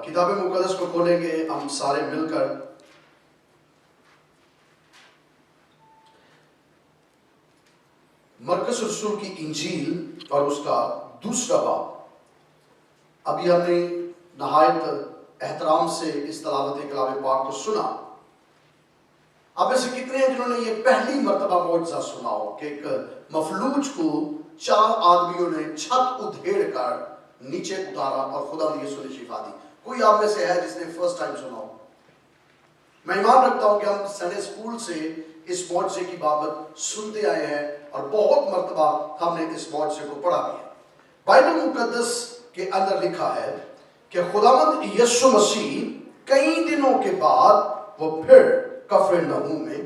کتاب مقدس کو کھولیں گے ہم سارے مل کر. مرکز رسول کی انجیل اور اس کا دوسرا باب. ابھی ہم نے نہایت احترام سے اس تلاوت کلام پاک کو سنا. اب ایسے کتنے ہیں جنہوں نے یہ پہلی مرتبہ معجزہ سنا ہو کہ ایک مفلوج کو 4 آدمیوں نے چھت ادھیڑ کر نیچے اتارا اور خدا نے یسوع نے شفا دی؟ کوئی آپ میں سے ہے جس نے فرسٹ ٹائم سنا ہو؟ میں ایمان رکھتا ہوں کہ ہم سنڈے اسکول سے اس معجزے کی بابت سنتے آئے ہیں اور بہت مرتبہ ہم نے اس معجزے کو پڑھا بھی ہے. بائبل مقدس کے اندر لکھا ہے کہ خداوند یسوع مسیح کئی دنوں کے بعد وہ پھر کفرنہوم میں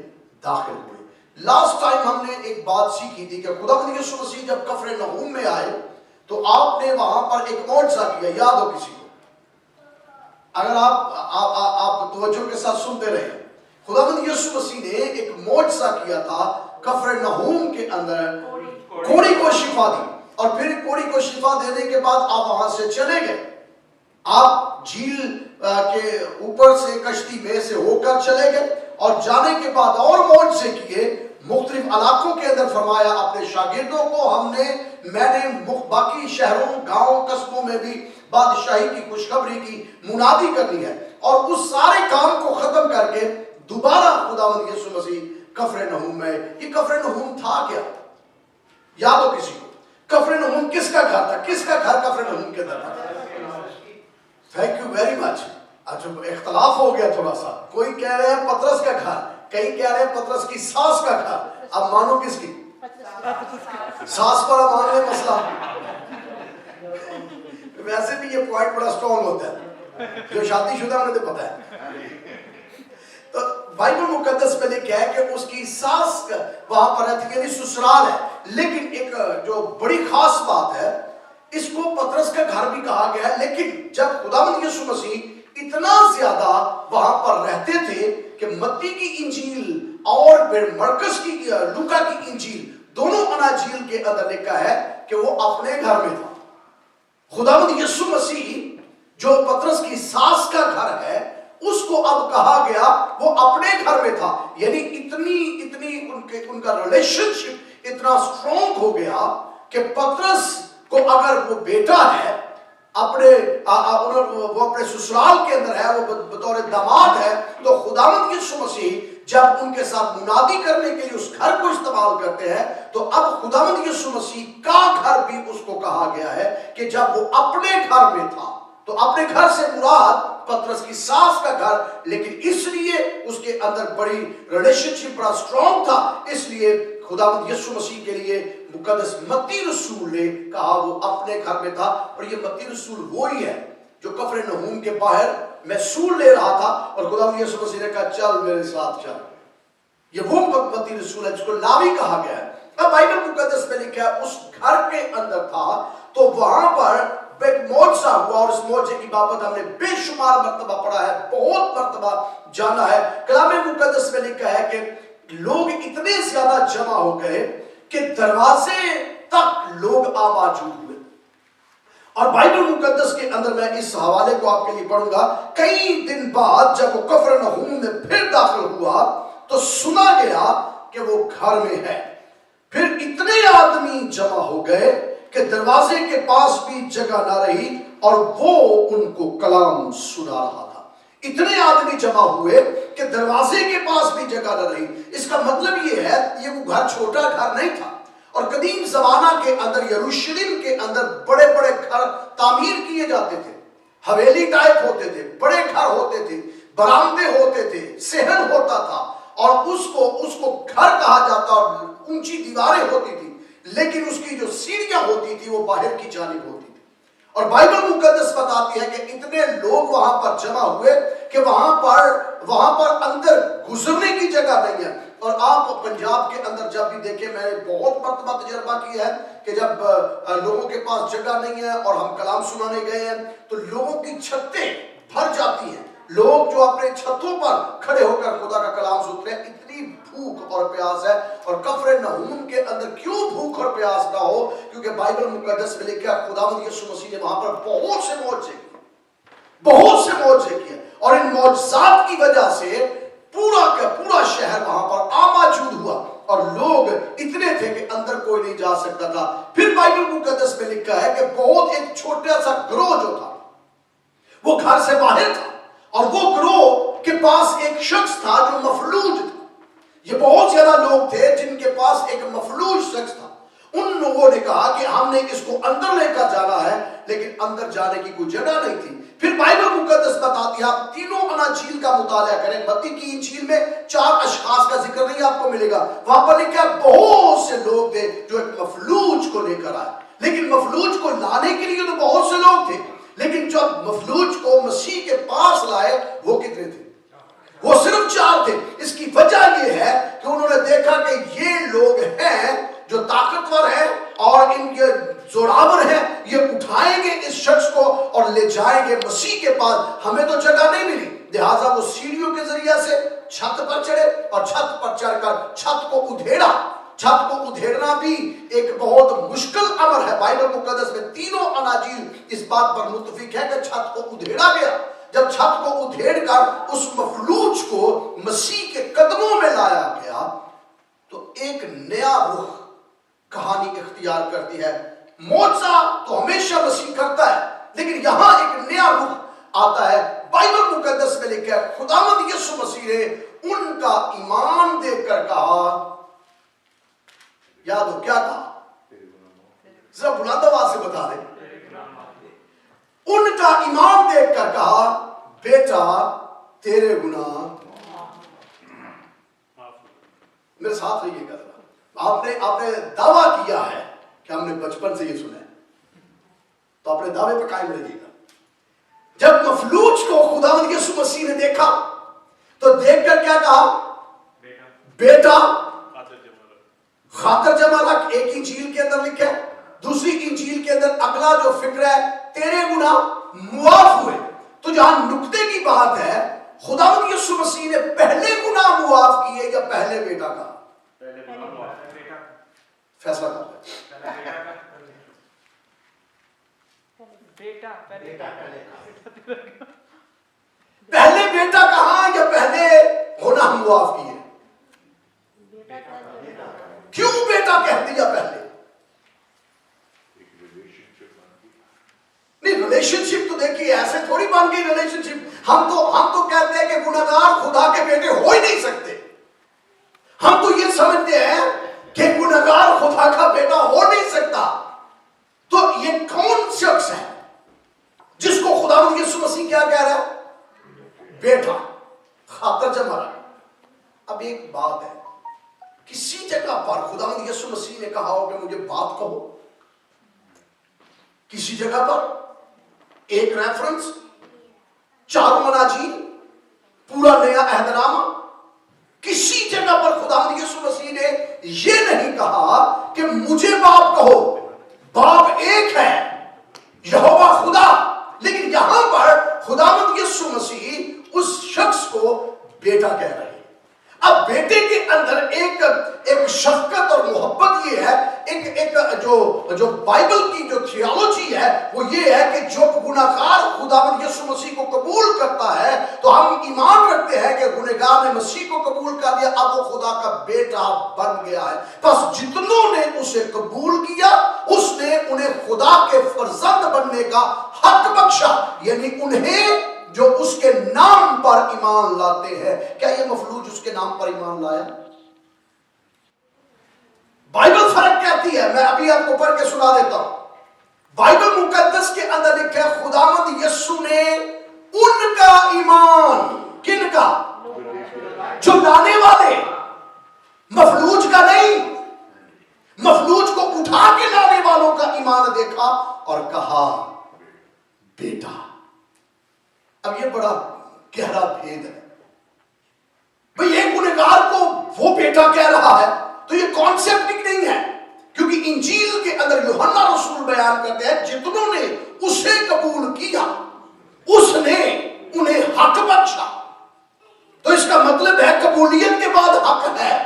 داخل ہوئے. لاسٹ ٹائم ہم نے ایک بات سیکھی تھی کہ خداوند یسوع مسیح جب کفرنہوم میں آئے تو آپ نے وہاں پر ایک معجزہ کیا. یاد ہو کسی کو؟ اگر آپ توجہ کے ساتھ سنتے رہے. خداوند یسوع مسیح نے ایک معجزہ کیا تھا کفرنہوم کے اندر. کوڑی کو شفا دی اور پھر کوڑی کو شفا دینے کے بعد آپ وہاں سے چلے گئے. آپ جھیل کے اوپر سے کشتی میں سے ہو کر چلے گئے اور جانے کے بعد اور معجزے کیے. مختلف علاقوں کے اندر فرمایا اپنے شاگردوں کو میں نے باقی شہروں گاؤں قصبوں میں بھی بادشاہی کی خوشخبری کی منادی کرنی ہے. اور اس سارے کام کو ختم کر کے دوبارہ خداوند یسوع مسیح کفرنہوم میں. یہ کفرنہوم تھا کیا؟ یاد ہو کسی کو؟ کفرنہوم کس کا گھر تھا؟ کس کا گھر کفرنہوم کے اندر تھا؟ Thank you very much. اچھا اختلاف ہو گیا تھوڑا سا. کوئی کہہ رہے ہیں پطرس کا گھر, کئی کہہ رہے ہیں پطرس کی ساس کا گھر. اب مانو کس کی؟ ساس پر مان لیں مسئلہ. ویسے بھی یہ پوائنٹ بڑا سٹرونگ ہوتا ہے, جو شادی شدہ انہیں تو پتا ہے. تو بائبل مقدس میں لکھا ہے کہ اس کی ساس وہاں پر رہتی, یعنی سسرال ہے. لیکن ایک جو بڑی خاص بات ہے, اس کو پطرس کا گھر بھی کہا گیا ہے. لیکن جب خداوند یسوع مسیح اتنا زیادہ وہاں پر رہتے تھے کہ متی کی انجیل اور پھر مرکز کی لوکا کی انجیل دونوں اناجیل کے اندر لکھا ہے کہ وہ اپنے گھر میں تھا. خداوند یسوع مسیح جو پطرس کی ساس کا گھر ہے اس کو اب کہا گیا وہ اپنے گھر میں تھا. یعنی اتنی ان کا ریلیشن شپ اتنا سٹرونگ ہو گیا کہ پطرس کو اگر وہ بیٹا ہے وہ اپنے سسرال کے اندر ہے, وہ بطور داماد ہے, تو خداوند یسوع مسیح جب ان کے ساتھ منادی کرنے کے لیے اس گھر کو استعمال کرتے ہیں تو اب خداوند یسوع مسیح کا گھر بھی اس کو کہا گیا ہے کہ جب وہ اپنے گھر میں تھا. تو اپنے گھر سے مراد پطرس کی ساس کا گھر, لیکن اس لیے اس کے اندر بڑی ریلیشن شپ بڑا سٹرونگ تھا, اس لیے خداوند یسوع مسیح کے لیے مقدس متی رسول نے کہا وہ اپنے گھر میں تھا. اور یہ متی رسول وہی ہے جو کفرنہوم کے باہر محصول لے رہا تھا اور خداوند یسوع مسیح نے کہا چل میرے ساتھ چل. یہ وہ متی رسول ہے جس کو لاوی کہا گیا ہے. اب بائبل مقدس میں لکھا ہے اس گھر کے اندر تھا تو وہاں پر ایک معجزہ ہوا, اور اس معجزے کی بابت ہم نے بے شمار مرتبہ پڑھا ہے, بہت مرتبہ جانا ہے. کلام مقدس میں لکھا ہے کہ لوگ اتنے زیادہ جمع ہو گئے کہ دروازے تک لوگ آ موجود ہوئے. اور بائبل مقدس کے اندر میں اس حوالے کو آپ کے لیے پڑھوں گا. کئی دن بعد جب وہ کفرنہوم میں پھر داخل ہوا تو سنا گیا کہ وہ گھر میں ہے. پھر اتنے آدمی جمع ہو گئے کہ دروازے کے پاس بھی جگہ نہ رہی اور وہ ان کو کلام سنا رہا تھا. اتنے آدمی جمع ہوئے کہ دروازے کے پاس بھی جگہ نہ رہی. اس کا مطلب یہ ہے یہ وہ گھر چھوٹا گھر نہیں تھا. اور قدیم زمانہ کے اندر یروشلم کے اندر بڑے بڑے گھر تعمیر کیے جاتے تھے, حویلی ٹائپ ہوتے تھے, بڑے گھر ہوتے تھے, برآمدے ہوتے تھے, صحن ہوتا تھا اور اس کو گھر کہا جاتا اور اونچی دیواریں ہوتی تھی, لیکن اس کی جو سیڑھیاں ہوتی تھی وہ باہر کی جانب ہوتی تھی. اور بائبل مقدس بتاتی ہے کہ اتنے لوگ وہاں پر جمع ہوئے کہ وہاں پر اندر گزرنے کی جگہ نہیں ہے. اور آپ پنجاب کے اندر جب بھی دیکھیں, میں نے بہت مرتبہ تجربہ کیا ہے کہ جب لوگوں کے پاس جگہ نہیں ہے اور ہم کلام سنانے گئے ہیں تو لوگوں کی چھتیں بھر جاتی ہیں. لوگ جو اپنے چھتوں پر کھڑے ہو کر خدا کا کلام سنتے ہیں, اتنی بھوک اور پیاس ہے. اور کفرنہوم کے اندر کیوں بھوک اور پیاس نہ ہو؟ کیونکہ بائبل مقدس میں لکھا ہے خداوند یسوع مسیح نے وہاں پر بہت سے وجہ سے پورا کا پورا شہر وہاں پر آماجود ہوا اور لوگ اتنے تھے کہ اندر کوئی نہیں جا سکتا تھا. پھر بائبل مقدس میں لکھا ہے کہ بہت ایک چھوٹا سا گروہ جو تھا وہ گھر سے باہر تھا اور وہ گروہ کے پاس ایک شخص تھا جو مفلوج تھا. یہ بہت زیادہ لوگ تھے جن کے پاس ایک مفلوج شخص تھا. ان لوگوں نے کہا کہ ہم نے اس کو اندر لے کر جانا ہے لیکن اندر جانے کی کوئی جگہ نہیں تھی. پھر بائبل مقدس بتاتی ہے, آپ تینوں اناجیل کا مطالعہ کریں, متی کی انجیل میں 4 اشخاص کا ذکر نہیں آپ کو ملے گا, وہاں پر لکھا ہے بہت سے لوگ تھے جو ایک مفلوج کو لے کر آئے. لیکن مفلوج کو لانے کے لیے تو بہت سے لوگ تھے, لیکن جب مفلوج کو مسیح کے پاس لائے وہ کتنے تھے؟ وہ صرف 4 تھے. اس کی وجہ یہ ہے کہ انہوں نے دیکھا کہ یہ لوگ ہیں جو طاقتور ہیں اور ان کے زوراور ہیں, یہ اٹھائیں گے اس شخص کو اور لے جائیں گے مسیح کے پاس. ہمیں تو جگہ نہیں ملی, لہٰذا وہ سیڑھیوں کے ذریعے سے چھت پر چڑھے اور چھت پر چڑھ کر چھت کو ادھیڑا. چھت کو ادھیڑنا بھی ایک بہت مشکل امر ہے. بائبل مقدس میں تینوں اناجیل اس بات پر متفق ہے کہ چھت کو ادھیڑا گیا. جب چھت کو ادھیڑ کر اس مفلوج کو مسیح کے قدموں میں لایا گیا تو ایک نیا رخ کہانی اختیار کرتی ہے. معجزہ تو ہمیشہ مسیح کرتا ہے, لیکن یہاں ایک نیا رخ آتا ہے. بائبل مقدس میں لکھا ہے خداوند یسوع مسیح نے ان کا ایمان دیکھ کر کہا, یاد ہو کیا کہا؟ ذرا بلند آواز سے بتا دیں. ان کا ایمان دیکھ کر کہا, بیٹا تیرے گناہ. میرے ساتھ رہیے گا. آپ نے دعویٰ کیا ہے کہ ہم نے بچپن سے یہ سنا ہے, تو اپنے دعوے پہ قائم رہیے گا. جب مفلوج کو خداوند یسوع مسیح نے دیکھا تو دیکھ کر کیا کہا؟ بیٹا خاطر جمع رکھ. ایک انجیل کے اندر لکھا ہے, دوسری انجیل کے اندر اگلا جو فکر ہے تیرے گناہ معاف ہوئے. تو جہاں نکتے کی بات ہے, خداوند یسوع مسیح نے پہلے گناہ معاف کیے یا پہلے بیٹا کا؟ فیصلہ کر پہلے بیٹا کہاں یا پہلے گناہ معاف کیے؟ کیوں بیٹا کہہ دیا پہلے؟ نہیں, ریلیشن شپ تو دیکھیے ایسے تھوڑی بن گئی ریلیشن شپ. ہم تو کہتے ہیں کہ گناہگار خدا کے بیٹے ہو ہی نہیں سکتے. ہم تو یہ سمجھتے ہیں کہ گناہگار خدا کا بیٹا ہو نہیں سکتا. تو یہ کون شخص ہے جس کو خداوند یسوع مسیح کیا کہہ رہا ہے؟ بیٹا خاطر جمع رکھ. اب ایک بات ہے, کسی جگہ پر خداوند یسوع مسیح نے کہا ہو کہ مجھے باپ کہو؟ کسی جگہ پر ایک ریفرنس, 4 اناجیل, پورا نیا عہد نامہ, کسی جگہ پر خداوند یسوع مسیح نے یہ نہیں کہا کہ مجھے باپ کہو. باپ ایک ہے, یہوہ خدا. لیکن یہاں پر خداوند یسوع مسیح اس شخص کو بیٹا کہہ رہے ہیں. اب بیٹے کے اندر ایک شفقت اور محبت یہ ہے, ایک جو بائبل کی جو تھیولوجی ہے وہ یہ ہے کہ جو گناہگار خداوند یسوع مسیح کو قبول کرتا ہے تو ہم ایمان رکھتے ہیں کہ گناہگار نے مسیح کو قبول کر لیا, اب وہ خدا کا بیٹا بن گیا ہے. بس جتنوں نے اسے قبول کیا اس نے انہیں خدا کے فرزند بننے کا حق بخشا, یعنی انہیں جو اس کے نام پر ایمان لاتے ہیں. کیا یہ مفلوج اس کے نام پر ایمان لایا؟ بائبل فرق کہتی ہے, میں ابھی آپ کو پڑھ کے سنا دیتا ہوں. بائبل مقدس کے اندر لکھا ہے خداوند یسوع نے ان کا ایمان, کن کا؟ جو لانے والے, مفلوج کا نہیں. مفلوج کو اٹھا کے لانے والوں کا ایمان دیکھا اور کہا بیٹا. اب یہ بڑا گہرا بھید ہے بھئی. ایک گنہگار کو وہ بیٹا کہہ رہا ہے تو یہ کانسیپٹ نہیں ہے, کیونکہ انجیل کے اندر یوحنا رسول بیان کرتے ہیں جتنوں نے اسے قبول کیا اس نے انہیں حق بخشا. تو اس کا مطلب ہے قبولیت کے بعد حق ہے.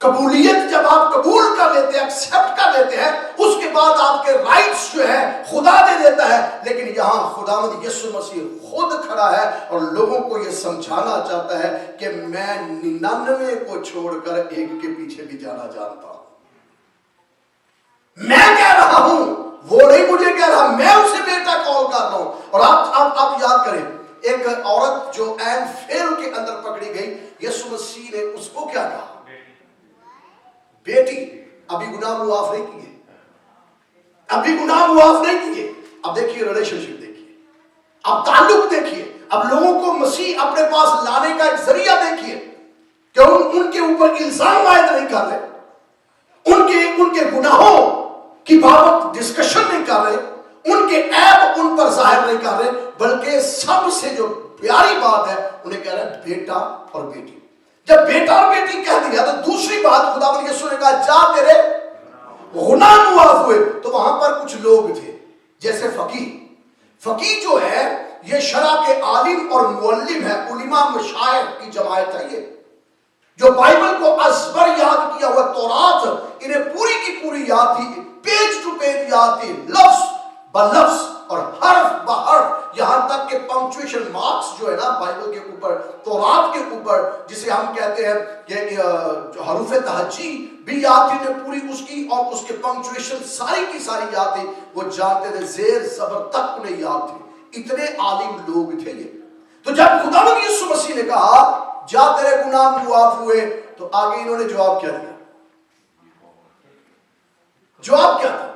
قبولیت جب آپ قبول کر لیتے ہیں, ایکسپٹ کر لیتے ہیں, اس کے بعد آپ کے رائٹس جو ہے خدا دے دیتا ہے. لیکن یہاں یہاں خداوند یسوع مسیح خود کھڑا ہے اور لوگوں کو یہ سمجھانا چاہتا ہے کہ میں 99 کو چھوڑ کر ایک کے پیچھے بھی جانا جانتا ہوں. میں کہہ رہا ہوں، وہ نہیں مجھے کہہ رہا، میں اسے بیٹا کال کر رہا ہوں. اور آپ یاد کریں، ایک عورت جو عین فیل کے اندر پکڑی گئی، یسوع مسیح نے اس کو کیا کہا؟ بیٹی. ابھی گناہ معاف نہیں کیے، ابھی گناہ معاف نہیں کیے. اب دیکھیے ریلیشن شپ دیکھیے، اب تعلق دیکھیے، اب لوگوں کو مسیح اپنے پاس لانے کا ایک ذریعہ دیکھیے کہ ان کے اوپر الزام عائد نہیں کر رہے، ان کے گناہوں کی بابت ڈسکشن نہیں کر رہے، ان کے عیب ان پر ظاہر نہیں کر رہے، بلکہ سب سے جو پیاری بات ہے انہیں کہہ رہے ہیں بیٹا اور بیٹی. جب بیٹا اور بیٹی کہہ دیا تو دوسری بات خداوند یسوع نے کہا جا تیرے گناہ معاف ہوئے. تو وہاں پر کچھ لوگ تھے جیسے فقیہ جو ہے یہ شرع کے عالم اور معلم ہے، علماء مشائخ کی جماعت ہے، یہ جو بائبل کو ازبر یاد کیا ہوا، تورات انہیں پوری کی پوری یاد تھی، پیج ٹو پیج یاد تھی، لفظ بلفظ اور حرف بحرف، یہاں تک کہ پنکچویشن مارکس جو ہے نا بائبل کے اوپر، تورات کے اوپر، جسے ہم کہتے ہیں کہ حروف تہجی بھی یاد تھی انہیں پوری اس کی، اور اس کے پنکچویشن ساری کی ساری یاد تھی، وہ جانتے تھے، زیر زبر تک انہیں یاد تھی. اتنے عالم لوگ تھے یہ. تو جب خداوند یسوع مسیح نے کہا جا تیرے گناہ معاف ہوئے، تو آگے انہوں نے جواب کیا دیا؟ جواب کیا تھا؟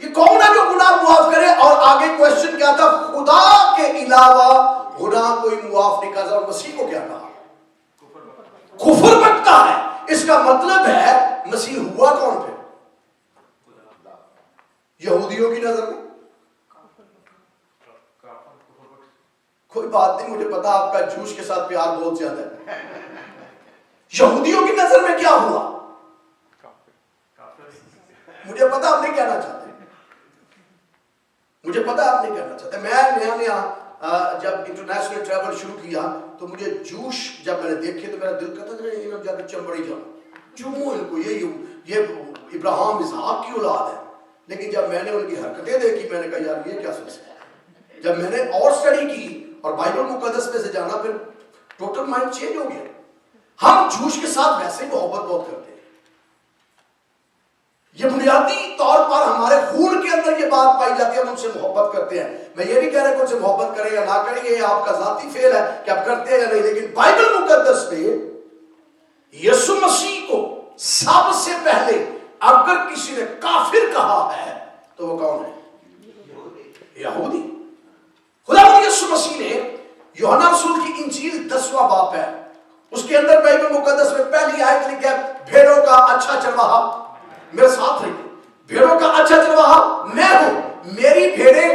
یہ کون ہے جو گناہ معاف کرے؟ اور آگے کوشچن کیا تھا؟ خدا کے علاوہ گناہ کوئی معاف نہیں کرتا. اور مسیح کو کیا کہا؟ کفر بکتا ہے. اس کا مطلب ہے مسیح ہوا کون پہ؟ یہودیوں کی نظر میں کوئی بات نہیں، مجھے پتا آپ کا جوش کے ساتھ پیار بہت زیادہ ہے. یہودیوں کی نظر میں کیا ہوا؟ مجھے پتا آپ نہیں کہنا چاہتے، مجھے پتا آپ نہیں کہنا چاہتے. میں نیا جب انٹرنیشنل ٹریول شروع کیا تو مجھے جوش جب میں نے دیکھے تو میرا دل کرتا تھا جا کے چمبڑی جاؤں، کیوں ان کو یہ ابراہیم اسحاق کی اولاد ہے. لیکن جب میں نے ان کی حرکتیں دیکھی میں نے کہا یار یہ کیا سلسلہ ہے. جب میں نے اور اسٹڈی کی اور بائبل مقدس میں سے جانا، پھر ٹوٹل مائنڈ چینج ہو گیا. ہم جوش کے ساتھ ویسے محبت بہت کرتے ہیں، یہ بنیادی طور پر ہمارے خون کے اندر یہ بات پائی جاتی ہے، ہم ان سے محبت کرتے ہیں. میں یہ نہیں کہہ رہا کہ ان سے محبت کریں یا نہ کریں، یہ آپ کا ذاتی فعل ہے کہ آپ کرتے ہیں یا نہیں. لیکن بائبل مقدس میں یسوع مسیح کو سب سے پہلے اگر کسی نے کافر کہا ہے تو وہ کون ہے؟ یہودی. خداوند یسوع مسیح نے یوحنا رسول کی انجیل 10واں باب ہے، اس کے اندر بائبل مقدس میں پہلی آیت لکھی ہے بھیڑوں کا اچھا چرواہا. میرے ساتھ رہیے، بھیڑوں کا اچھا چرواہا میں ہوں، میری بھیڑیں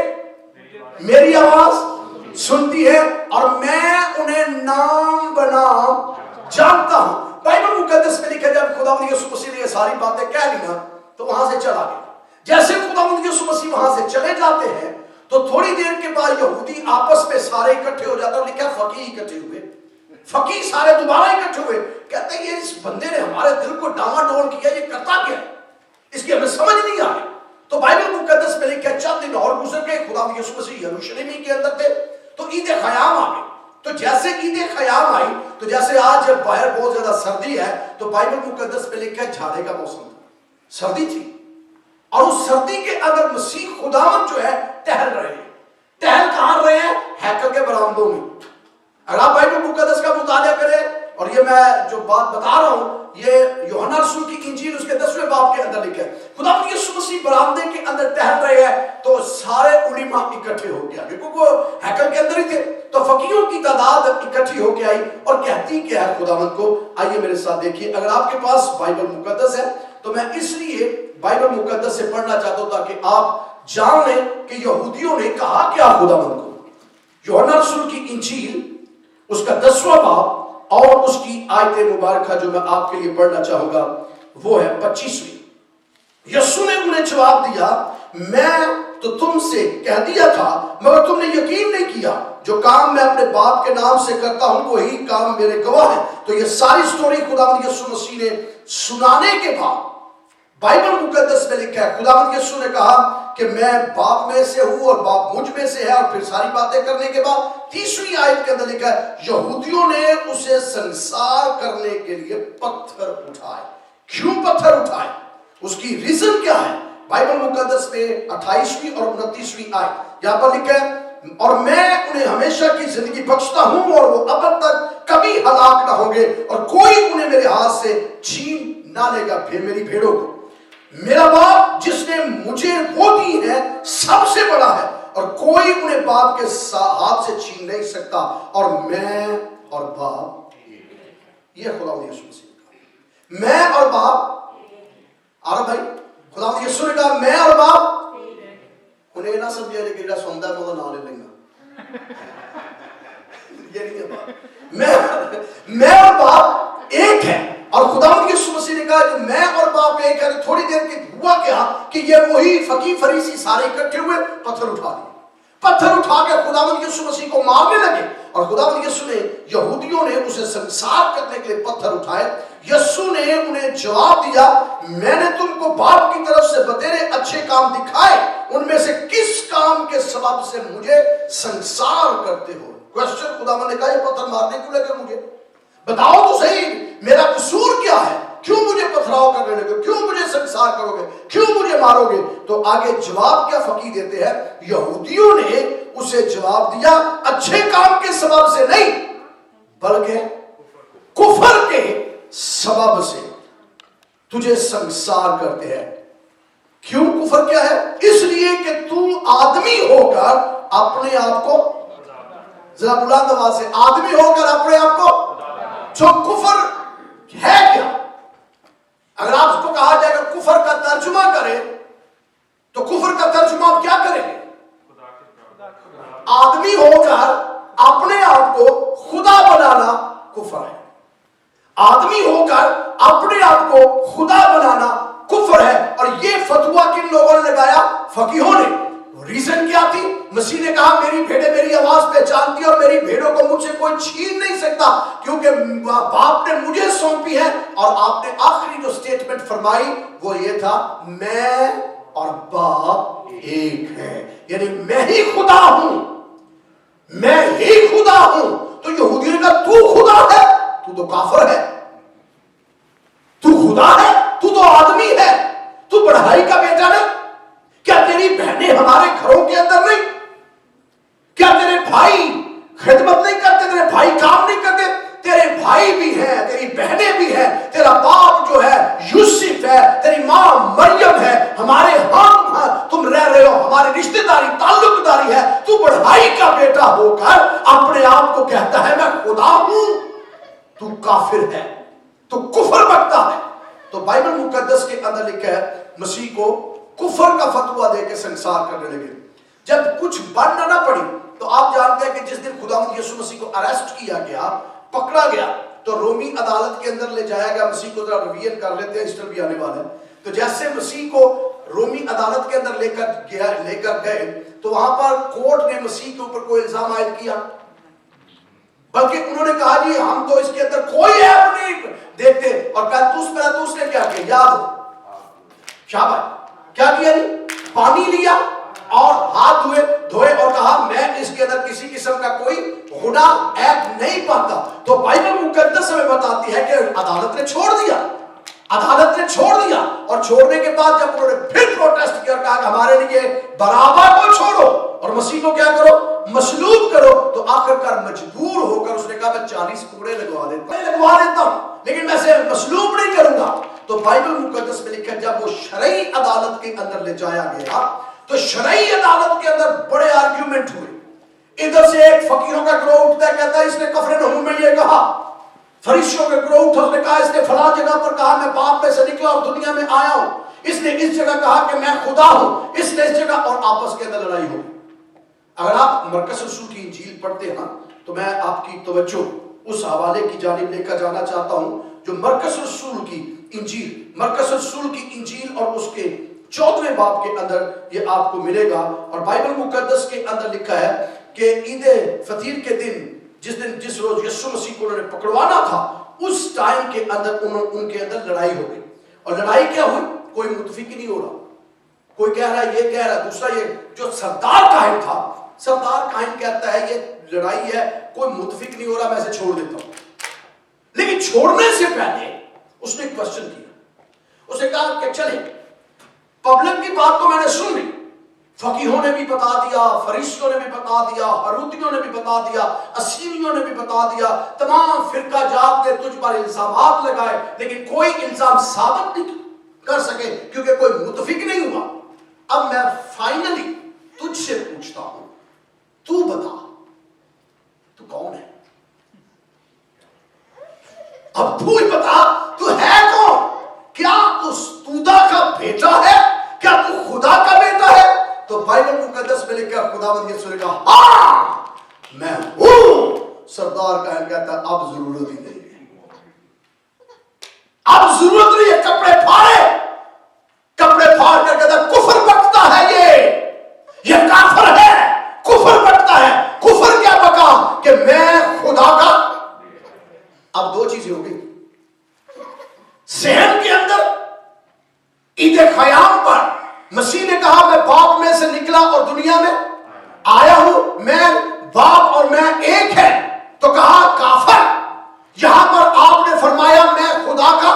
میری آواز سنتی ہے اور میں انہیں نام بنام جانتا ہوں. بائبل مقدس میں لکھا جب خداوند یسوع مسیح نے یہ ساری باتیں کہہ لی نا تو وہاں سے چلا گیا. جیسے خداوند یسوع مسیح وہاں سے چلے جاتے ہیں تو تھوڑی دیر کے بعد یہودی آپس میں سارے اکٹھے ہو جاتے ہیں، اور لکھا فقیہ اکٹھے ہوئے، فقیہ سارے دوبارہ اکٹھے ہوئے، کہتے ہیں یہ اس بندے نے ہمارے دل کو ڈاما ڈول کیا، یہ کرتا کیا ہے، اس کی ہمیں سمجھ نہیں آئی. تو بائبل مقدس میں لکھا چند دن اور گزر گئے، خداوند یسوع مسیح یروشلم کے اندر تھے تو عید خیام آ گئی. تو جیسے عید خیام آئی تو جیسے آج جب باہر بہت زیادہ سردی ہے تو بائبل مقدس میں لکھا ہے جھاڑے کا موسم تھا، سردی تھی، اور اس سردی کے اندر مسیح خداوند جو ہے ٹہل رہے ہیں. ٹہل کہاں رہے ہیں؟ ہیکل کے برآمدوں میں. اگر آپ بائبل مقدس کا مطالعہ کریں، اور یہ میں جو بات بتا رہا ہوں یہ یوحنا رسول کی انجیل اس کے 10ویں باب کے اندر لکھا ہے. خداوند یسوع مسیح برآمدے کے اندر ٹہل رہے ہیں تو سارے علماء اکٹھے ہو گیا، کیونکہ وہ ہیکل کے اندر ہی تھے. تو فقیہوں کی تعداد اکٹھی ہو کے آئی اور کہتی کیا ہے خداوند کو. آئیے میرے ساتھ دیکھیے، اگر آپ کے پاس بائبل مقدس ہے تو میں اس لیے بائبل مقدس سے پڑھنا چاہتا ہوں تاکہ آپ جان لیں کہ یہودیوں نے کہا کیا خداوند کو. یوحنا رسول کی انجیل اس کا 10واں باب اور اس کی آیت مبارکہ جو میں آپ کے لیے پڑھنا چاہوں گا وہ ہے 25ویں. یسوع نے انہیں جواب دیا میں تو تم سے کہہ دیا تھا مگر تم نے یقین نہیں کیا. جو کام میں اپنے باپ کے نام سے کرتا ہوں وہی کام میرے گواہ ہیں. تو یہ ساری سٹوری خداوند یسوع مسیح نے سنانے کے بعد بائبل مقدس میں لکھا ہے خداوند یسوع نے کہا کہ میں باپ میں سے ہوں اور باپ مجھ میں سے ہے، اور پھر ساری باتیں کرنے کے بعد 30ویں آیت کے اندر لکھا ہے یہودیوں نے اسے سنسار کرنے کے لیے پتھر اٹھائے۔ کیوں پتھر اٹھائے؟ اس کی ریزن کیا ہے؟ بائبل مقدس میں 28ویں اور 29ویں آیت یہاں پر لکھا ہے اور میں انہیں ہمیشہ کی زندگی بخشتا ہوں اور وہ ابد تک کبھی ہلاک نہ ہوں گے اور کوئی انہیں میرے ہاتھ سے چھین نہ لے گا۔ پھر میری بھیڑوں کو میرا باپ جس نے مجھے وہ دی ہے سب سے بڑا ہے اور کوئی انہیں باپ کے ہاتھ سے چھین نہیں سکتا، اور میں اور باپ یہ خداوند یسوع مسیح کا میں اور باپ آ رہا بھائی خداوند یسوع نے کہا میں اور باپ انہیں نہ سمجھے کہ جڑا سوندا ہے وہ نہ لے لیں گا یہ نہیں ہے بات میں اور باپ ایک ہے، اور خداوند یسوع مسیح نے کہا کہ میں اور باپ ایک ہے۔ تھوڑی دیر کے ہوا کیا کہ یہ وہی فقیہ فریسی سارے اکٹھے ہوئے، پتھر اٹھا لیے، پتھر اٹھا کے خداوند یسوع مسیح کو مارنے لگے، اور خداوند یسوع نے یہودیوں نے اسے سنسار کرنے کے لیے پتھر اٹھائے۔ یسوع نے انہیں جواب دیا میں نے تم کو باپ کی طرف سے بتیرے اچھے کام دکھائے، ان میں سے کس کام کے سبب سے مجھے سنسار کرتے ہو؟ کوشچن خداوند نے کہا یہ پتھر مارنے کیوں لگے مجھے؟ بتاؤ تو صحیح میرا قصور کیا ہے؟ کیوں مجھے پتھراؤ کرنے لگے؟ کیوں مجھے سنسار کرو گے؟ کیوں مجھے مارو گے؟ تو آگے جواب کیا فقیہ دیتے ہیں؟ یہودیوں نے اسے جواب دیا اچھے کام کے سبب سے نہیں بلکہ کفر کے سبب سے تجھے سنسار کرتے ہیں۔ کیوں کفر کیا ہے؟ اس لیے کہ تو آدمی ہو کر اپنے آپ کو ذرا بلند آواز سے آدمی ہو کر اپنے آپ کو جو کفر ہے کیا؟ اگر آپ اس کو کہا جائے کہ کفر کا ترجمہ کرے تو کفر کا ترجمہ آپ کیا کریں گے؟ آدمی ہو کر اپنے آپ کو خدا بنانا کفر ہے۔ آدمی ہو کر اپنے آپ کو خدا بنانا کفر ہے، اور یہ فتویٰ کن لوگوں نے لگایا؟ فقیہوں نے۔ ریزن کیا تھی؟ مسیح نے کہا میری بھیڑیں میری آواز پہچانتی اور میری بھیڑوں کو مجھ سے کوئی چھین نہیں سکتا کیونکہ باپ نے مجھے سونپی ہے، اور آپ نے آخری جو سٹیٹمنٹ فرمائی وہ یہ تھا میں اور باپ ایک ہے، یعنی میں ہی خدا ہوں، میں ہی خدا ہوں۔ تو یہودیوں نے کہا تو خدا ہے؟ تو تو کافر ہے، تو خدا ہے؟ تو تو آدمی ہے، تو بڑھائی کا بیٹا نہیں؟ کیا تیری بہنیں ہمارے گھروں کے اندر نہیں؟ کیا تیرے بھائی خدمت نہیں کرتے؟ تیرے بھائی کام نہیں کرتے؟ تیرے بھائی بھی ہیں، تیری بہنیں بھی ہیں، تیرا باپ جو ہے یوسف ہے، تیری ماں مریم ہے، ہمارے ہاں تم رہ رہے ہو، ہماری رشتہ داری تعلق داری ہے، تو بڑھائی کا بیٹا ہو کر اپنے آپ کو کہتا ہے میں خدا ہوں، تو کافر ہے، تو کفر بکتا ہے۔ تو بائبل مقدس کے اندر لکھا ہے مسیح کو کفر کا فتویٰ دے کے سنسار کرنے لگے۔ جب کچھ بننا نہ پڑی تو آپ جانتے ہیں کہ جس دن خداوند یسوع مسیح کو اریسٹ کیا گیا، پکڑا گیا، تو رومی عدالت کے اندر لے جایا گیا۔ مسیح کو ذرا ریویژن کر لیتے ہیں، ایسٹر بھی آنے والا ہے۔ تو جیسے مسیح کو رومی عدالت کے اندر لے کر گئے تو وہاں پر کورٹ نے مسیح کے اوپر کوئی الزام عائد کیا، بلکہ انہوں نے کہا جی ہم تو اس کے اندر کوئی عیب نہیں دیکھتے، اور پیلاطس نے کیا کیا یاد ہو؟ شاباش، کیا کیا جی؟ پانی لیا اور ہاتھ دھوئے اور کہا میں اس کے اندر کسی قسم کا کوئی گناہ عیب نہیں پاتا۔ تو بائبل مقدس ہمیں بتاتی ہے کہ عدالت نے چھوڑ دیا، عدالت نے چھوڑ دیا، اور چھوڑنے کے بعد جب انہوں نے پھر پروٹیسٹ کیا، کہا کہ ہمارے لیے بارابا کو چھوڑو اور مسیح کو کیا کرو؟ مصلوب کرو، تو آخر کار مجبور ہو کر اس نے کہا میں 40 کوڑے لگوا دیتا ہوں لیکن میں اسے مصلوب نہیں کروں گا۔ تو بائبل مقدس میں لکھا جب وہ شرعی عدالت کے اندر لے جایا گیا تو شرعی عدالت کے اندر بڑے آرگیومنٹ ہوئے۔ ادھر سے ایک فقیروں کا گروہ اٹھتا ہے، کہتا ہے اس نے کفرنہوم میں یہ کہا، فریسیوں کا گروہ اٹھا، اس نے کہا اس نے فلاں جگہ پر کہا میں باپ میں سے نکلا اور دنیا میں آیا ہوں، اس نے اس جگہ کہا کہ میں خدا ہوں، اس نے اس جگہ، اور آپس کے اندر لڑائی ہو۔ اگر آپ مرکز رسول کی انجیل پڑھتے ہیں تو میں آپ کی توجہ اس حوالے کی جانب لے کر جانا چاہتا ہوں جو مرکز رسول کی انجیل اور اس کے 14ویں باب کے اندر یہ آپ کو ملے گا۔ اور بائبل مقدس کے اندر لکھا ہے کہ عید فطیر کے دن جس روز یسوع مسیح کو انہوں نے پکڑوانا تھا، اس ٹائم کے اندر ان کے اندر لڑائی ہو گئی، اور لڑائی کیا ہوئی؟ کوئی متفق نہیں ہو رہا. کوئی کہہ رہا ہے یہ کہہ رہا ہے دوسرا یہ. جو سردار کاہن تھا, سردار کاہن کہتا ہے یہ لڑائی ہے, کوئی متفق نہیں ہو رہا, میں اسے چھوڑ دیتا ہوں. لیکن چھوڑنے سے پہلے اس نے ایک کوشچن کیا. اسے کہا کہ چلیں, پبلک کی بات تو میں نے سن لی, فقیہوں نے بھی بتا دیا, فریسیوں نے بھی بتا دیا, حروتیوں نے بھی بتا دیا, اسیمیوں نے بھی بتا دیا, تمام فرقہ جات نے تجھ پر الزامات لگائے, لیکن کوئی الزام ثابت نہیں کر سکے کیونکہ کوئی متفق نہیں ہوا. اب میں فائنلی تجھ سے پوچھتا ہوں, تو بتا تو کون ہے؟ اب تو ہی بتا تو ہے کون؟ کیا تو ستودا کا بیٹا ہے؟ کیا تو خدا کا بیٹا ہے؟ تو بائبل مقدس میں لکھا خداوند یسوع نے کہا ہاں میں ہوں. سردار کاہن کہتا ہے اب ضرورت ہی نہیں ہے, اب ضرورت نہیں ہے. کپڑے پھاڑ کر کہتا ہے کفر بکتا ہے, یہ کافر ہے, کفر بکتا ہے. کفر کیا بکا کہ میں خدا کا. اب دو چیزیں ہو گئی. ذہن کے اندر عید خیام پر مسیح نے کہا میں باپ میں سے نکلا اور دنیا میں آیا ہوں, میں باپ اور میں ایک ہے, تو کہا کافر. یہاں پر آپ نے فرمایا میں خدا کا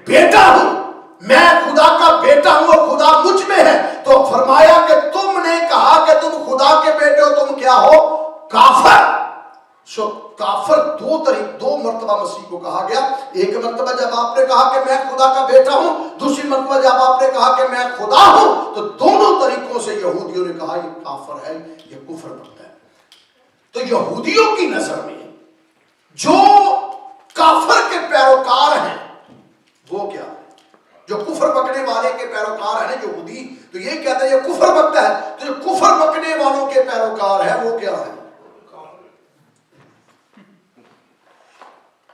بیٹا ہوں, میں خدا کا بیٹا ہوں اور خدا مجھ میں ہے, تو فرمایا کہ تم نے کہا کہ تم خدا کے بیٹے ہو, تم کیا ہو؟ کافر. سو کافر دو مرتبہ مسیح کو کہا گیا. ایک مرتبہ جب آپ نے کہا کہ میں خدا کا بیٹا ہوں, دوسری مرتبہ جب آپ نے کہا کہ میں خدا ہوں, تو دونوں طریقوں سے یہودیوں نے کہا یہ کافر ہے, یہ کفر بنتا ہے. تو یہودیوں کی نظر میں جو کافر کے پیروکار ہیں وہ کیا؟ جو کفر بکنے والے کے پیروکار ہیں یہودی, تو یہ کہتا ہے یہ کفر بکتا ہے. تو جو کفر بکنے والوں کے پیروکار ہیں وہ کیا ہے؟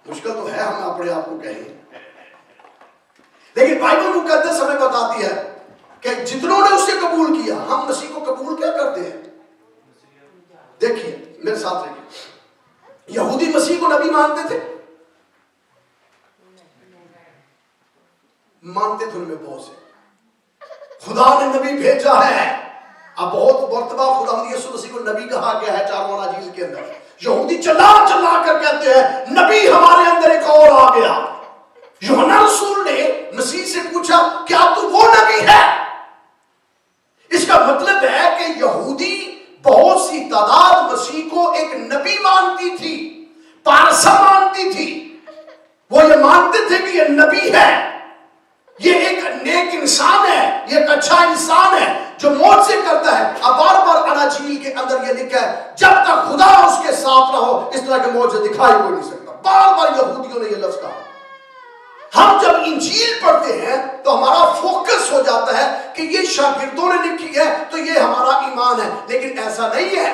مشکل تو ہے ہم اپنے آپ کو کہیں, لیکن بائبل مقدس ہمیں بتاتی ہے کہ جتنوں نے اسے قبول کیا, ہم مسیح کو قبول کیا کرتے ہیں. دیکھیے میرے ساتھ رہیے, یہودی مسیح کو نبی مانتے تھے, مانتے تھے ان میں بہت سے. خدا نے نبی بھیجا ہے. اب بہت مرتبہ خدا یسوع مسیح کو نبی کہا گیا ہے چاروں اناجیل کے اندر. یہودی چلا چلا کر کہتے ہیں نبی ہمارے اندر ایک اور آ گیا. یوحنا رسول نے مسیح سے پوچھا کیا تو وہ نبی ہے؟ اس کا مطلب ہے کہ یہودی بہت سی تعداد مسیح کو ایک نبی مانتی تھی, پارسا مانتی تھی. وہ یہ مانتے تھے کہ یہ نبی ہے, یہ ایک نیک انسان ہے, یہ ایک اچھا انسان ہے جو معجزے کرتا ہے. اب بار بار اناجیل کے اندر یہ لکھا ہے جب تک خدا اس کے ساتھ نہ ہو اس طرح کے معجزے دکھائی کوئی نہیں سکتا. بار بار یہودیوں نے یہ لفظ کہا. ہم جب انجیل پڑھتے ہیں تو ہمارا فوکس ہو جاتا ہے کہ یہ شاگردوں نے لکھی ہے تو یہ ہمارا ایمان ہے, لیکن ایسا نہیں ہے.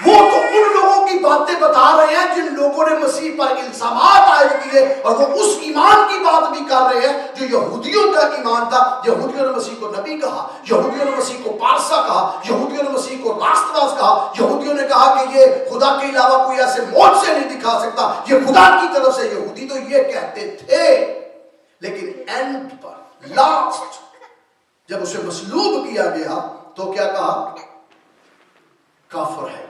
وہ تو ان لوگوں کی باتیں بتا رہے ہیں جن لوگوں نے مسیح پر الزامات عائد کیے, اور وہ اس ایمان کی بات بھی کر رہے ہیں جو یہودیوں کا ایمان تھا. یہودیوں نے مسیح کو نبی کہا, یہودیوں نے مسیح کو پارسا کہا, یہودیوں نے مسیح کو راست باز کہا, یہودیوں نے کہا کہ یہ خدا کے علاوہ کوئی ایسے معجزے نہیں دکھا سکتا, یہ خدا کی طرف سے. یہودی تو یہ کہتے تھے, لیکن اینڈ پر لاسٹ جب اسے مصلوب کیا گیا تو کیا کہا؟ کافر ہے,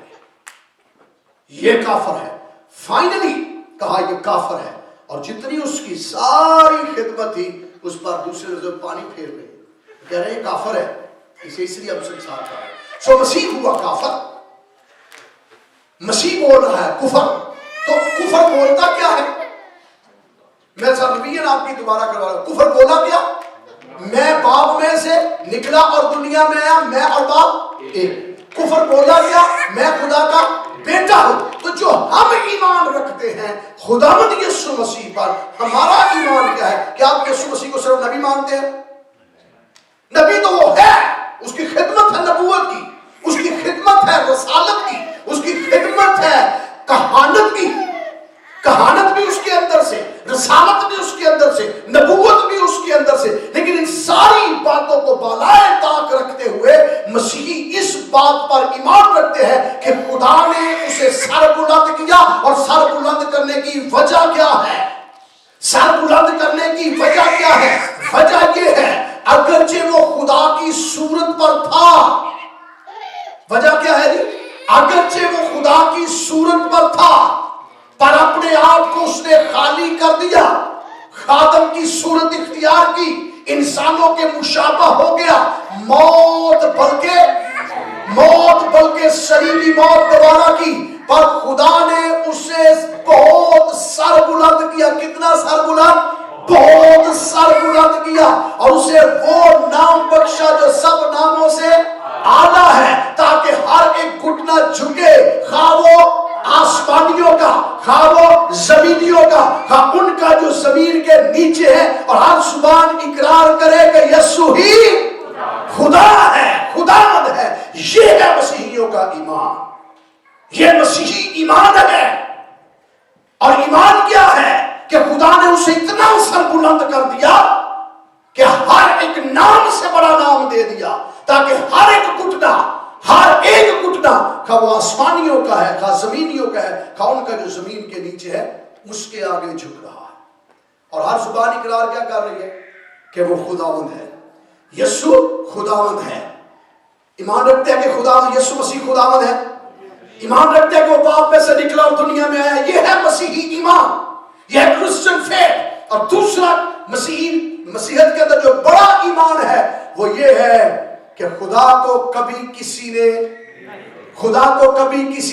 یہ کافر ہے. فائنلی کہا یہ کافر ہے, اور جتنی اس کی ساری خدمت تھی اس پر دوسرے نظر پانی پھیر رہے, کہہ رہے ہیں کافر ہے, اسے اس لیے اب سنسار کر رہے. سو مسیح ہوا کافر, مسیح بول رہا ہے کفر. تو کفر بولتا کیا ہے؟ میں سربین آپ کی دوبارہ کروا رہا ہوں. کفر بولا کیا؟ میں باپ میں سے نکلا اور دنیا میں آیا, میں اور باپ ایک. کفر بولا کیا؟ میں خدا کا بیٹا ہوں. تو جو ہم ایمان رکھتے ہیں خداوند یسوع مسیح پر, ہمارا ایمان کیا ہے؟ کیا آپ یسوع مسیح کو صرف نبی مانتے ہیں؟ نبی تو وہ ہے, اس کی خدمت ہے نبوت کی, اس کی خدمت ہے رسالت کی, اس کی خدمت ہے کہانت کی. کہانت بھی اس کے اندر سے, رسالت بھی اس کے اندر سے, نبوت بھی اس کے اندر سے. لیکن ان ساری باتوں کو بالائے طاق رکھتے ہوئے مسیحی اس بات پر ایمان رکھتے ہیں کہ خدا نے اسے سر بلند کیا. اور سر بلند کرنے کی وجہ کیا ہے؟ سر بلند کرنے کی وجہ کیا ہے؟ وجہ یہ ہے اگرچہ وہ خدا کی صورت پر تھا. وجہ کیا ہے جی؟ اگرچہ وہ خدا کی صورت پر تھا پر اپنے آپ کو اس نے خالی کر دیا, خادم کی صورت اختیار کی, انسانوں کے مشابہ ہو گیا, موت بلکہ صلیبی موت دوبارہ کی, پر خدا نے اسے بہت سر بلند کیا. کتنا سر بلند؟ بہت سر بلند کیا, اور اسے وہ نام بخشا جو سب ناموں سے اعلیٰ ہے, تاکہ ہر ایک گھٹنا جھکے, خواہ وہ آسمانیوں کا, خواہ وہ زمینیوں کا, خواہ ان کا جو زمین کے نیچے ہے, اور ہر زبان اقرار کرے کہ یسوع ہی خدا ہے, خداوند ہے. یہ ہے مسیحیوں کا ایمان, یہ مسیحی ایمان ہے. اور ایمان کیا ہے؟ کہ خدا نے اسے اتنا سر بلند کر دیا کہ ہر ایک نام سے بڑا نام دے دیا, تاکہ ہر ایک گھٹنا, خواہ وہ آسمانیوں کا ہے, خواہ زمینیوں کا ہے, خواہ ان کا جو زمین کے نیچے ہے, اس کے آگے جھک رہا ہے. اور ہر زبان اقرار کیا کر رہی ہے؟ کہ وہ خداوند ہے, یسوع خداوند ہے. ایمان رکھتے ہیں کہ خداوند یسوع مسیح خداوند ہے. ایمان رکھتے ہیں کہ وہ باپ میں سے نکلا اور دنیا میں آیا. یہ ہے مسیحی ایمان, یہ ہے کرسچن فیتھ. اور دوسرا مسیحیت کے اندر جو بڑا ایمان ہے وہ یہ ہے کہ خدا کو کبھی کسی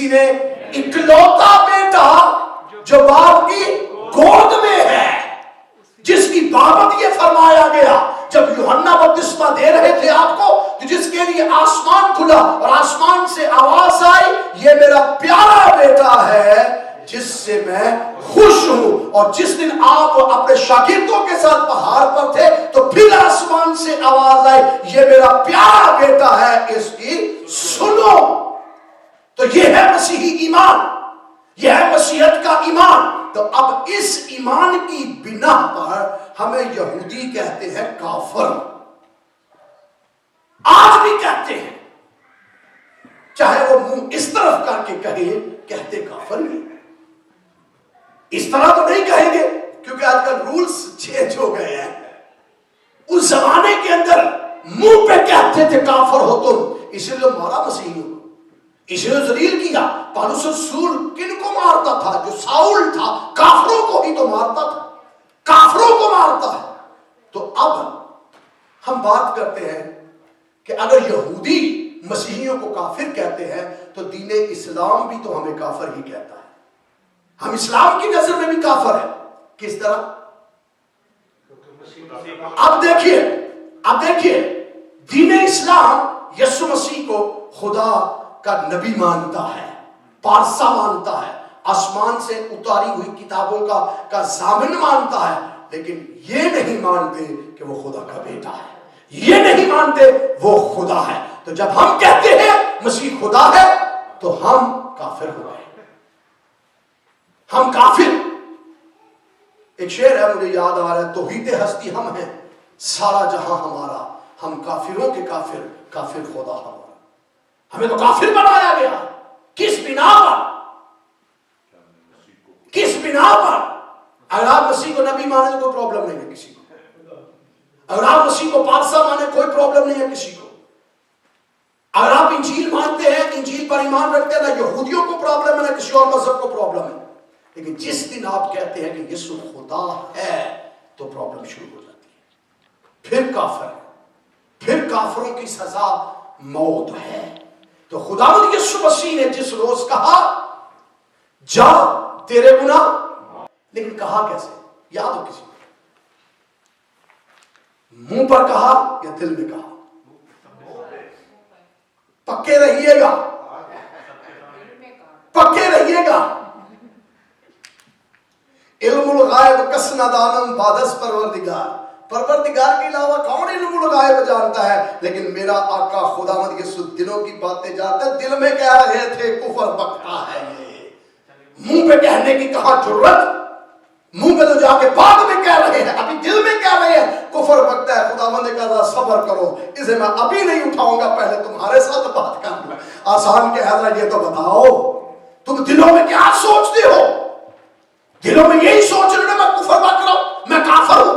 نے اکلوتا بیٹا جو باپ کی گود میں ہے, جس کی بابت یہ فرمایا گیا جب یوحنا بپتسمہ دے رہے تھے آپ کو, تو جس کے لیے آسمان کھلا اور آسمان سے آواز آئی, یہ میرا پیارا بیٹا ہے جس سے میں خوش ہوں. اور جس دن آپ اپنے شاگردوں کے ساتھ پہاڑ پر تھے تو پھر آسمان سے آواز آئی, یہ میرا پیارا بیٹا ہے, اس کی سنو. تو یہ ہے مسیحی ایمان, یہ ہے مسیحیت کا ایمان. تو اب اس ایمان کی بنا پر ہمیں یہودی کہتے ہیں کافر, آج بھی کہتے ہیں, چاہے وہ منہ اس طرف کر کے کہتے کافر نہیں. اس طرح تو نہیں کہیں گے کیونکہ آج کل رولز چینج ہو گئے ہیں. اس زمانے کے اندر منہ پہ کہتے تھے کافر ہو تم, اسی لیے مارا مسیح ہو, اسی لیے ذلیل کیا. پالوس رسول کن کو مارتا تھا؟ جو ساؤل تھا, کافروں کو ہی تو مارتا تھا, کافروں کو مارتا ہے. تو اب ہم بات کرتے ہیں کہ اگر یہودی مسیحیوں کو کافر کہتے ہیں تو دین اسلام بھی تو ہمیں کافر ہی کہتا ہے. ہم اسلام کی نظر میں بھی کافر ہیں. کس طرح؟ اب دیکھیے دین اسلام یسوع مسیح کو خدا کا نبی مانتا ہے, پارسا مانتا ہے, آسمان سے اتاری ہوئی کتابوں کا ضامن مانتا ہے, لیکن یہ نہیں مانتے کہ وہ خدا کا بیٹا ہے, یہ نہیں مانتے وہ خدا ہے. تو جب ہم کہتے ہیں مسیح خدا ہے تو ہم کافر ہو گئے, ہم کافر. ایک شعر ہے مجھے یاد آ رہا ہے, توحید ہستی ہم ہیں, سارا جہاں ہمارا, ہم کافروں کے کافر خدا ہمارا. ہمیں تو کافر بنایا گیا. کس بنا پر؟ اگر آپ مسیح کو نبی مانے تو کوئی پرابلم نہیں ہے کسی کو, اگر آپ مسیح کو پارسا مانے کوئی پرابلم نہیں ہے کسی کو, اگر آپ انجیل مانتے ہیں, انجیل پر ایمان رکھتے ہیں, نہ یہودیوں کو پرابلم ہے نہ کسی اور مذہب کو پرابلم ہے. لیکن جس دن آپ کہتے ہیں کہ یسوع خدا ہے تو پرابلم شروع ہو جاتی ہے. پھر کافر ہے, پھر کافروں کی سزا موت ہے. تو خداوند یسوع مسیح نے جس روز کہا جا تیرے گناہ, لیکن کہا کیسے؟ یاد ہو کسی کو؟ منہ پر کہا یا دل میں کہا؟ پکے رہیے گا. علم الغائب کس ندانم بادس پروردگار کے علاوہ کون علم الغائب جانتا ہے؟ لیکن میرا آقا خداوند یسوع دلوں کی باتیں جانتا ہے. دل میں کہہ رہے تھے کفر بکتا ہے یہ, منہ پہ کہنے کی کہاں ضرورت؟ منہ پہ تو جا کے بعد میں کہہ رہے ہیں, ابھی دل میں کہہ رہے ہیں کفر بکتا ہے. خداوند نے کہا صبر کرو, اسے میں ابھی نہیں اٹھاؤں گا, پہلے تمہارے ساتھ بات کر لوں. آسان کہ حضرت یہ تو بتاؤ تم دلوں میں کیا سوچتے ہو؟ دلوں میں یہی سوچ رہے میں کفر بک رہا ہوں, میں کافر ہوں,